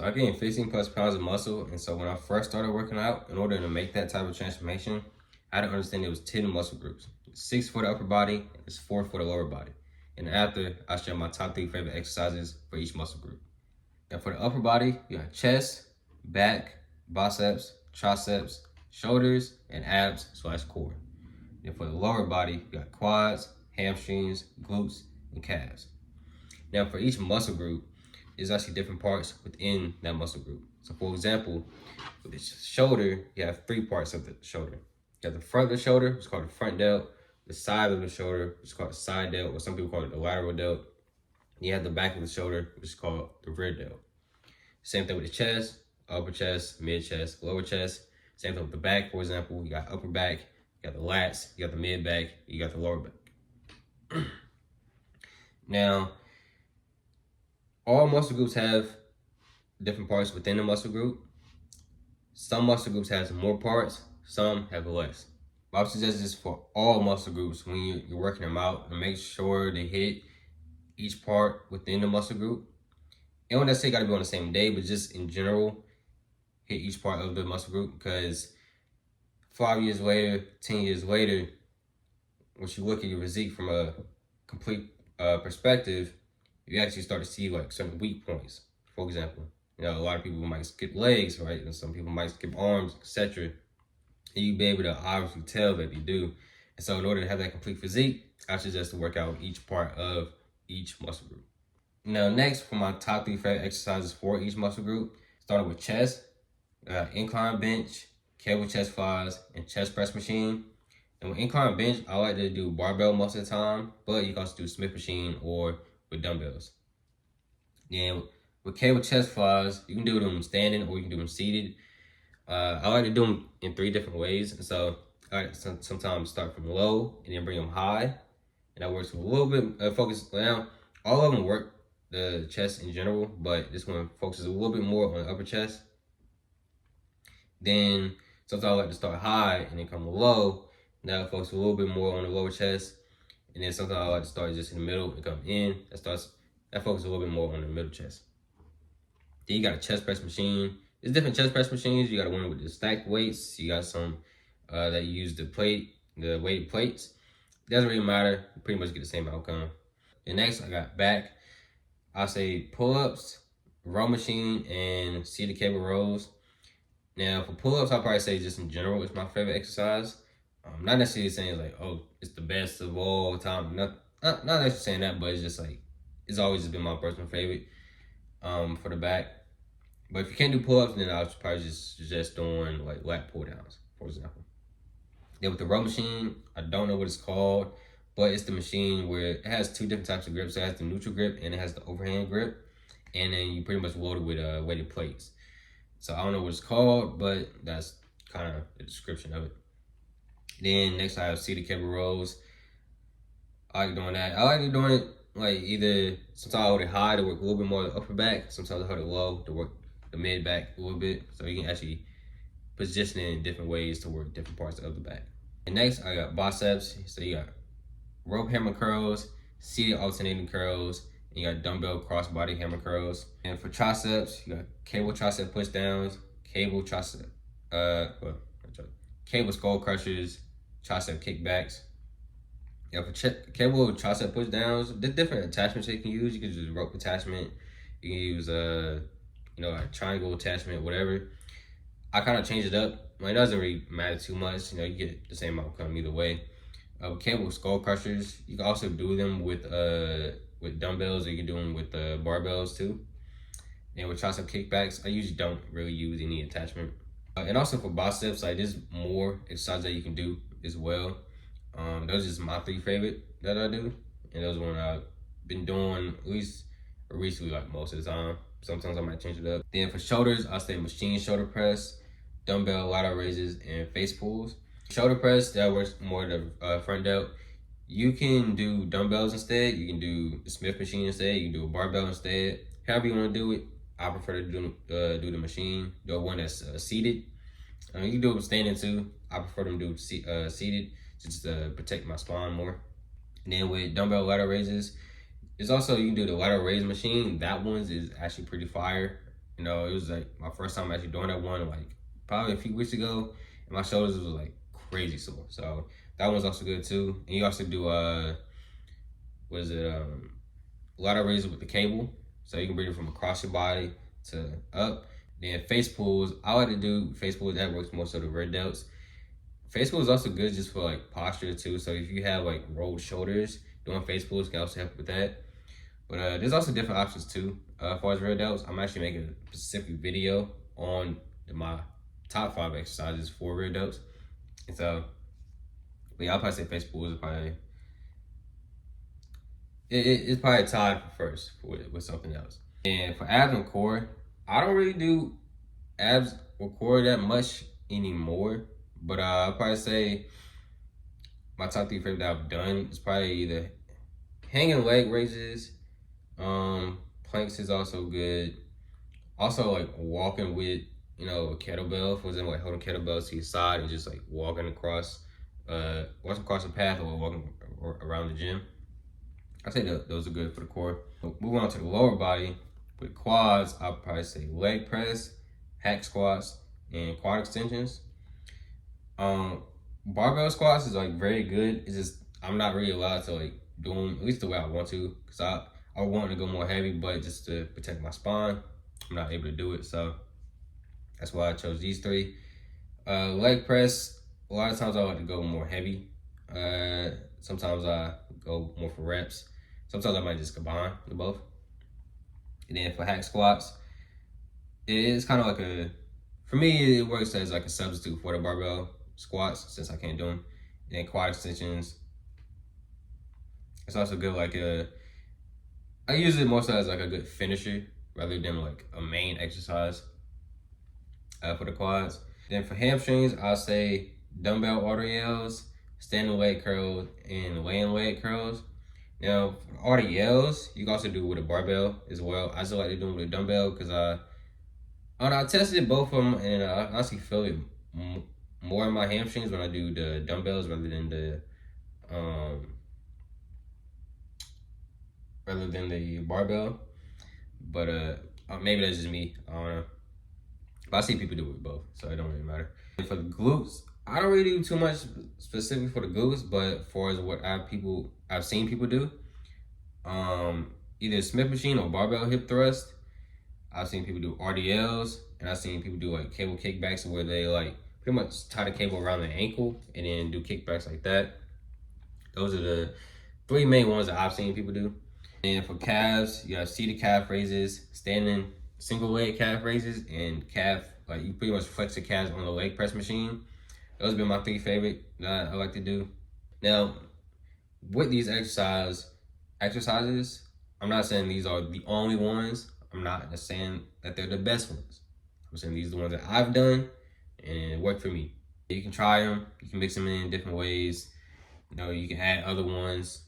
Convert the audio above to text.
So I gained 15 plus pounds of muscle, and so when I first started working out, in order to make that type of transformation, I had to understand there was 10 muscle groups. 6 for the upper body, and it's 4 for the lower body. And after, I share my top 3 favorite exercises for each muscle group. Now for the upper body, you got chest, back, biceps, triceps, shoulders, and abs/core. And for the lower body, you got quads, hamstrings, glutes, and calves. Now for each muscle group, there's actually different parts within that muscle group. So for example, with the shoulder, you have 3 parts of the shoulder. You have the front of the shoulder, which is called the front delt, the side of the shoulder, which is called the side delt, or some people call it the lateral delt. You have the back of the shoulder, which is called the rear delt. Same thing with the chest, upper chest, mid chest, lower chest. Same thing with the back, for example, you got upper back, you got the lats, you got the mid back, you got the lower back. Now, all muscle groups have different parts within the muscle group. Some muscle groups have more parts, some have less. But I would suggest this for all muscle groups when you're working them out, and make sure they hit each part within the muscle group. It don't necessarily got to be on the same day, but just in general, hit each part of the muscle group, because 5 years later, 10 years later, once you look at your physique from a complete perspective, you actually start to see like certain weak points. For example, a lot of people might skip legs, right? And some people might skip arms, etc. And you'll be able to obviously tell that they do. And so in order to have that complete physique, I suggest to work out each part of each muscle group. Now next, for my top 3 favorite exercises for each muscle group, starting with chest, incline bench, cable chest flies, and chest press machine. And with incline bench, I like to do barbell most of the time, but you can also do Smith machine or with dumbbells. Then with cable chest flies, you can do them standing or you can do them seated. I like to do them in 3 different ways. And so I like to sometimes start from low and then bring them high. And that works with a little bit focus down. All of them work the chest in general, but this one focuses a little bit more on the upper chest. Then sometimes I like to start high and then come low. That focuses a little bit more on the lower chest. And then sometimes I like to start just in the middle and come in. That focuses a little bit more on the middle chest. Then you got a chest press machine. There's different chest press machines. You got one with the stacked weights. You got some that use the weighted plates. It doesn't really matter. You pretty much get the same outcome. And next, I got back. I say pull-ups, row machine, and seated cable rows. Now for pull-ups, I'll probably say just in general, it's my favorite exercise. Not necessarily saying like, oh, it's the best of all time. Not necessarily saying that, but it's just like, it's always just been my personal favorite for the back. But if you can't do pull-ups, then I'll probably just suggest doing like lat pull-downs, for example. Then with the row machine, I don't know what it's called, but it's the machine where it has 2 different types of grips. So it has the neutral grip and it has the overhand grip. And then you pretty much load it with weighted plates. So I don't know what it's called, but that's kind of the description of it. Then next I have seated cable rows. I like doing that. I like doing it like either sometimes I hold it high to work a little bit more of the upper back. Sometimes I hold it low to work the mid back a little bit. So you can actually position it in different ways to work different parts of the back. And next I got biceps. So you got rope hammer curls, seated alternating curls, and you got dumbbell crossbody hammer curls. And for triceps, you got cable tricep push downs, cable skull crushers, tricep kickbacks. Yeah, for cable tricep push downs, there's different attachments you can use. You can use rope attachment. You can use a triangle attachment, whatever. I kind of change it up. It doesn't really matter too much. You get the same outcome either way. Cable skull crushers, you can also do them with dumbbells, or you can do them with barbells too. And with tricep kickbacks, I usually don't really use any attachment. And also for biceps, there's more exercises that you can do as well. Those are just my 3 favorite that I do, and those are one I've been doing at least recently, like most of the time. Sometimes I might change it up. Then for shoulders, I say machine shoulder press, dumbbell lateral raises, and face pulls. Shoulder press, that works more the front delt. You can do dumbbells instead. You can do the Smith machine instead. You can do a barbell instead. However you want to do it. I prefer to do the machine, the one that's seated. You can do it standing too. I prefer them to do seated, just to protect my spine more. And then with dumbbell lateral raises, it's also, you can do the lateral raise machine. That one is actually pretty fire. You know, it was like my first time actually doing that one, like probably a few weeks ago, and my shoulders was like crazy sore. So that one's also good too. And you also do ladder raises with the cable, so you can bring it from across your body to up. Then face pulls, I like to do face pulls. That works most of the rear delts. Face pulls is also good just for like posture too. So if you have like rolled shoulders, doing face pulls can also help with that. But there's also different options too. As far as rear delts, I'm actually making a specific video on my top 5 exercises for rear delts. And so, but yeah, I'll probably say face pulls is probably it's probably tied for first with something else. And for abs and core, I don't really do abs or core that much anymore. But I'll probably say my top 3 favorite that I've done is probably either hanging leg raises, planks is also good. Also like walking with, you know, a kettlebell, for example, like holding kettlebells to your side and just like walking across the path or walking around the gym. I say that those are good for the core. Moving on to the lower body, with quads, I'll probably say leg press, hack squats, and quad extensions. Barbell squats is like very good. It's just I'm not really allowed to like do them, at least the way I want to, because I want to go more heavy, but just to protect my spine, I'm not able to do it. So that's why I chose these 3. Leg press, a lot of times I like to go more heavy. Sometimes I go more for reps. Sometimes I might just combine the both. And then for hack squats, it is kind of like for me, it works as like a substitute for the barbell squats since I can't do them. And then quad extensions, it's also good I use it mostly as like a good finisher rather than like a main exercise for the quads. Then for hamstrings, I'll say dumbbell RDLs, standing leg curls, and laying leg curls. Now, for RDLs, you can also do with a barbell as well. I just like to do them with a dumbbell because I tested both of them and I honestly feel it more in my hamstrings when I do the dumbbells rather than the barbell. But maybe that's just me. I don't know. But I see people do it with both, so it don't really matter. And for the glutes, I don't really do too much specific for the glutes, but for what I've seen people do, either Smith machine or barbell hip thrust. I've seen people do RDLs, and I've seen people do like cable kickbacks where they like pretty much tie the cable around their ankle and then do kickbacks like that. Those are the 3 main ones that I've seen people do. And for calves, you have seated calf raises, standing single leg calf raises, and calf, like you pretty much flex the calves on the leg press machine. Those have been my 3 favorite that I like to do. Now, with these exercises, I'm not saying these are the only ones. I'm not saying that they're the best ones. I'm saying these are the ones that I've done and it worked for me. You can try them. You can mix them in different ways. You know, you can add other ones.